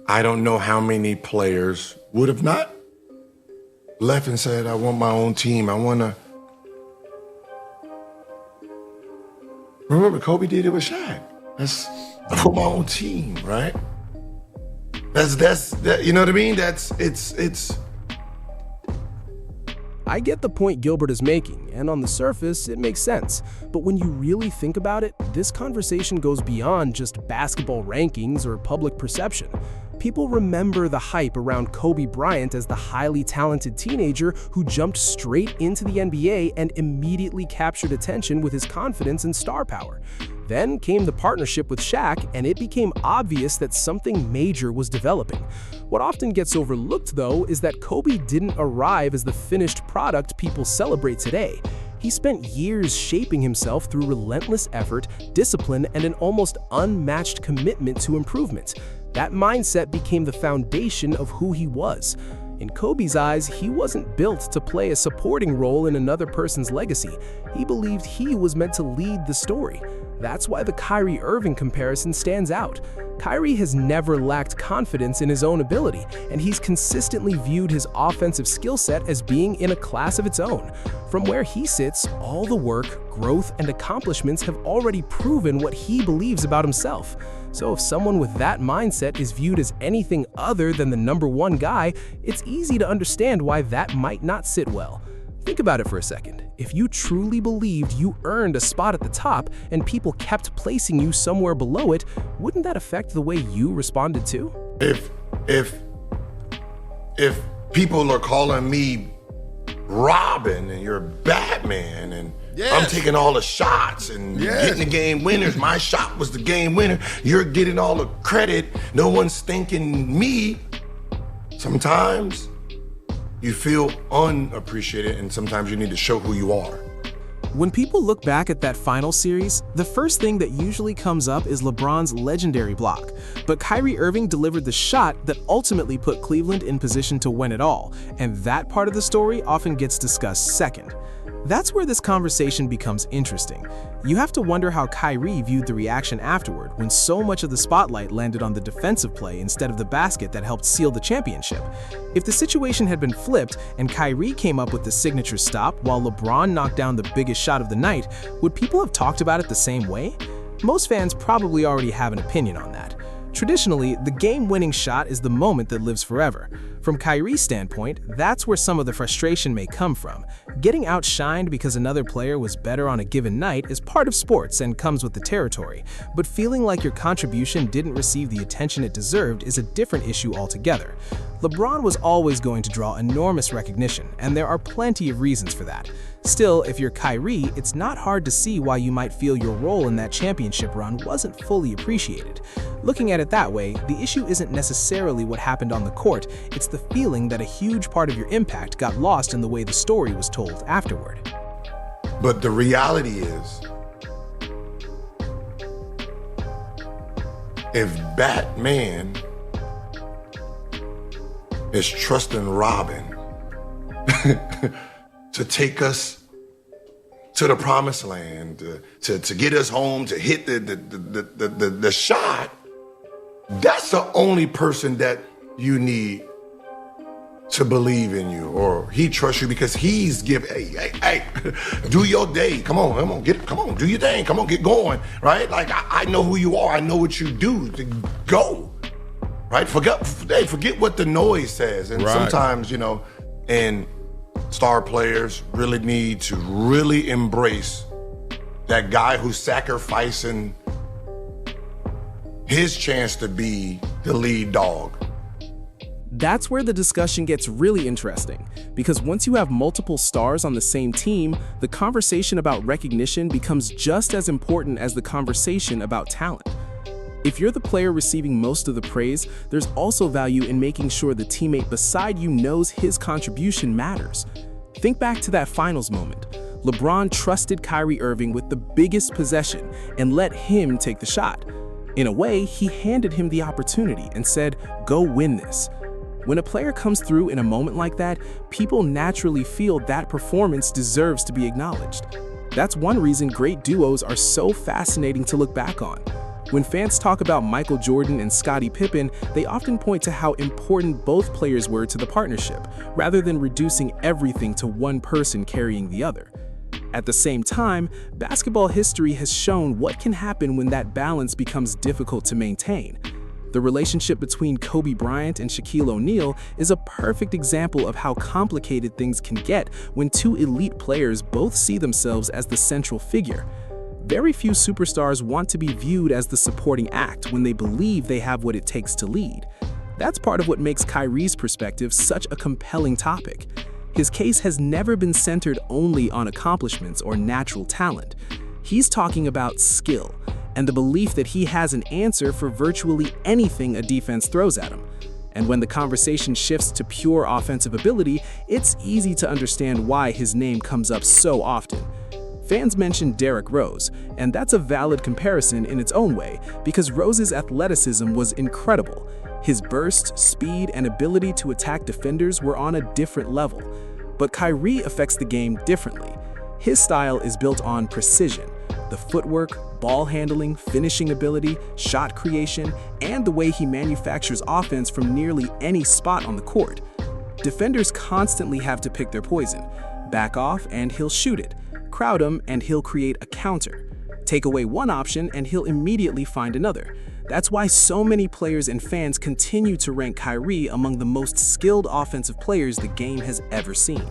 I don't know how many players would have not left and said, I want my own team. I want to. Remember, Kobe did it with Shaq. I want my own team, right? That, you know what I mean? It's. I get the point Gilbert is making, and on the surface, it makes sense. But when you really think about it, this conversation goes beyond just basketball rankings or public perception. People remember the hype around Kobe Bryant as the highly talented teenager who jumped straight into the NBA and immediately captured attention with his confidence and star power. Then came the partnership with Shaq, and it became obvious that something major was developing. What often gets overlooked, though, is that Kobe didn't arrive as the finished product people celebrate today. He spent years shaping himself through relentless effort, discipline, and an almost unmatched commitment to improvement. That mindset became the foundation of who he was. In Kobe's eyes, he wasn't built to play a supporting role in another person's legacy. He believed he was meant to lead the story. That's why the Kyrie Irving comparison stands out. Kyrie has never lacked confidence in his own ability, and he's consistently viewed his offensive skill set as being in a class of its own. From where he sits, all the work, growth, and accomplishments have already proven what he believes about himself. So if someone with that mindset is viewed as anything other than the #1 guy, it's easy to understand why that might not sit well. Think about it for a second. If you truly believed you earned a spot at the top and people kept placing you somewhere below it, wouldn't that affect the way you responded too? If people are calling me Robin and you're Batman and I'm taking all the shots and getting the game winners, my shot was the game winner, you're getting all the credit, no one's thanking me, sometimes you feel unappreciated, and sometimes you need to show who you are. When people look back at that final series, the first thing that usually comes up is LeBron's legendary block. But Kyrie Irving delivered the shot that ultimately put Cleveland in position to win it all, and that part of the story often gets discussed second. That's where this conversation becomes interesting. You have to wonder how Kyrie viewed the reaction afterward when so much of the spotlight landed on the defensive play instead of the basket that helped seal the championship. If the situation had been flipped and Kyrie came up with the signature stop while LeBron knocked down the biggest shot of the night, would people have talked about it the same way? Most fans probably already have an opinion on that. Traditionally, the game-winning shot is the moment that lives forever. From Kyrie's standpoint, that's where some of the frustration may come from. Getting outshined because another player was better on a given night is part of sports and comes with the territory, but feeling like your contribution didn't receive the attention it deserved is a different issue altogether. LeBron was always going to draw enormous recognition, and there are plenty of reasons for that. Still, if you're Kyrie, it's not hard to see why you might feel your role in that championship run wasn't fully appreciated. Looking at it that way, the issue isn't necessarily what happened on the court, it's the feeling that a huge part of your impact got lost in the way the story was told afterward. But the reality is, if Batman is trusting Robin to take us to the promised land, to get us home, to hit the shot, that's the only person that you need to believe in you, or he trusts you because he's giving, hey, do your day. Come on, do your thing. Come on, get going, right? Like, I know who you are. I know what you do. Go, right? Forget what the noise says. And sometimes, and star players really need to really embrace that guy who's sacrificing his chance to be the lead dog. That's where the discussion gets really interesting, because once you have multiple stars on the same team, the conversation about recognition becomes just as important as the conversation about talent. If you're the player receiving most of the praise, there's also value in making sure the teammate beside you knows his contribution matters. Think back to that finals moment. LeBron trusted Kyrie Irving with the biggest possession and let him take the shot. In a way, he handed him the opportunity and said, "Go win this." When a player comes through in a moment like that, people naturally feel that performance deserves to be acknowledged. That's one reason great duos are so fascinating to look back on. When fans talk about Michael Jordan and Scottie Pippen, they often point to how important both players were to the partnership, rather than reducing everything to one person carrying the other. At the same time, basketball history has shown what can happen when that balance becomes difficult to maintain. The relationship between Kobe Bryant and Shaquille O'Neal is a perfect example of how complicated things can get when two elite players both see themselves as the central figure. Very few superstars want to be viewed as the supporting act when they believe they have what it takes to lead. That's part of what makes Kyrie's perspective such a compelling topic. His case has never been centered only on accomplishments or natural talent. He's talking about skill and the belief that he has an answer for virtually anything a defense throws at him. And when the conversation shifts to pure offensive ability, it's easy to understand why his name comes up so often. Fans mention Derrick Rose, and that's a valid comparison in its own way because Rose's athleticism was incredible. His burst, speed, and ability to attack defenders were on a different level. But Kyrie affects the game differently. His style is built on precision. The footwork, ball handling, finishing ability, shot creation, and the way he manufactures offense from nearly any spot on the court. Defenders constantly have to pick their poison. Back off and he'll shoot it. Crowd him and he'll create a counter. Take away one option and he'll immediately find another. That's why so many players and fans continue to rank Kyrie among the most skilled offensive players the game has ever seen.